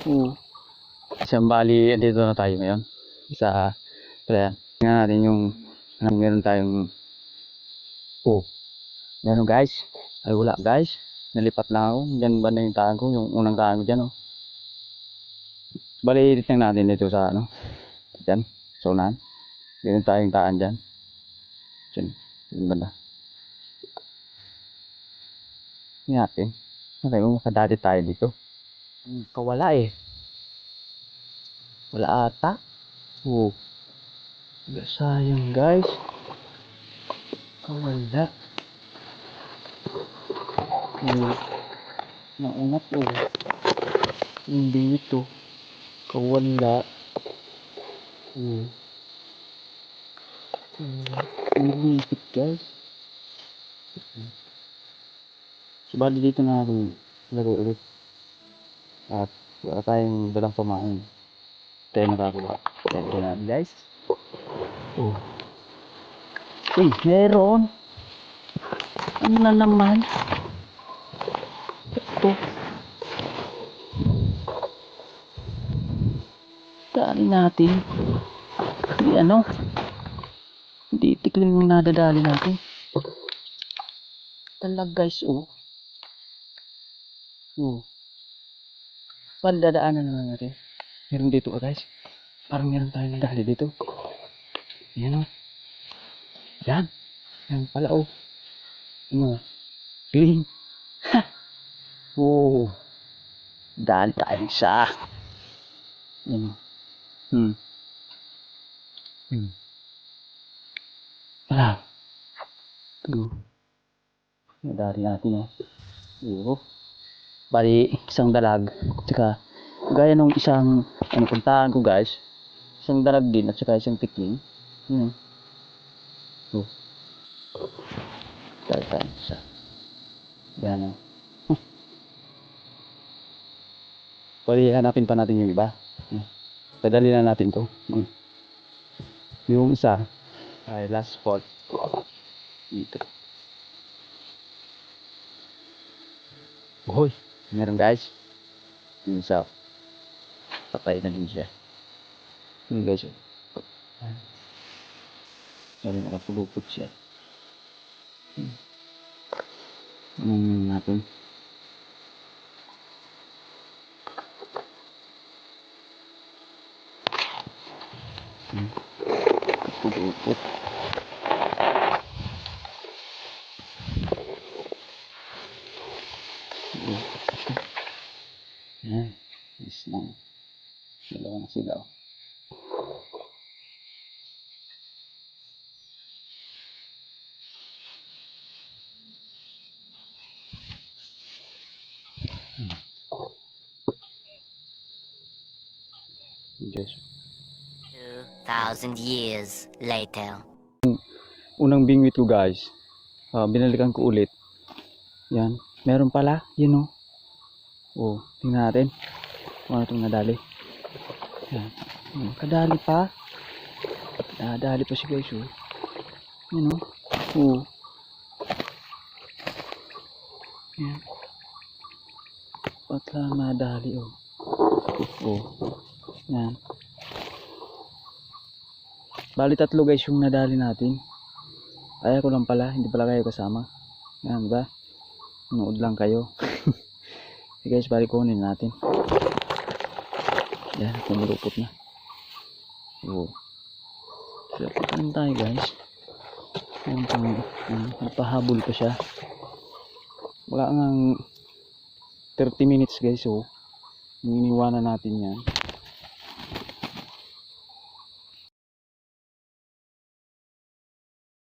Oo. Isang bali, dito na tayo ngayon. Sa, kaya, tingnan natin yung, meron tayong, meron guys. Ay wala guys. Nalipat lang ako. Diyan ba na yung taan ko? Yung unang taan ko dyan, oh. Bali, tingnan natin dito sa, dyan. So, unahan. Meron tayong taan dyan. Diyan. Diyan ba na? Tingnan natin. Okay, makadati tayo dito. Kawala eh. Wala ata. Oo. Sayang guys. Kawala. Naunat oh. Hindi ito. Kawala. Umipit guys. So bali dito na ako laro ulit. At wala tayong dalang pamain. Tayo nakakuha. Ito na guys. Uy, meron. Ano na naman? Ito. Dali natin. Hindi hindi itikling yung nadadali natin. Talag guys, Dadaanan naman natin. Meron dito guys. Parang meron tayo nadali dito. Yan Yan. Yan pala Green. Ha! Dali tayo isa. Yan Wala. Nadali natin Bali, isang dalag. Tsaka, gaya nung isang, puntahan ko guys. Isang dalag din at saka isang tikling. Dali tayo isa. Yan Pwede hanapin pa natin yung iba. Padali na natin to. Yung isa ay last spot dito. Hoy, meron guys. Yung isa patay na din siya. Yun guys. Meron nakapulupot siya. Natin. Nakapulupot. Yan. Is lang. Dalawa na sila. Yes. 2,000 years later. Unang bingwit ko guys. Binalikan ko ulit. Yan. Meron pala. Yun tingnan natin. Ano itong nadali. Yan. Kadali pa. Nadali pa siya guys. Yan Yan. Patla nadali Yan. Bali tatlo guys yung nadali natin. Kaya ko lang pala. Hindi pala kayo kasama. Yan ba? Nood lang kayo. Okay guys, bali kunin natin. Yan, kumulupot na. Silapitan tayo guys. Yan nagpahabol pa siya. Wala ngang 30 minutes guys. Iniiwanan natin yan.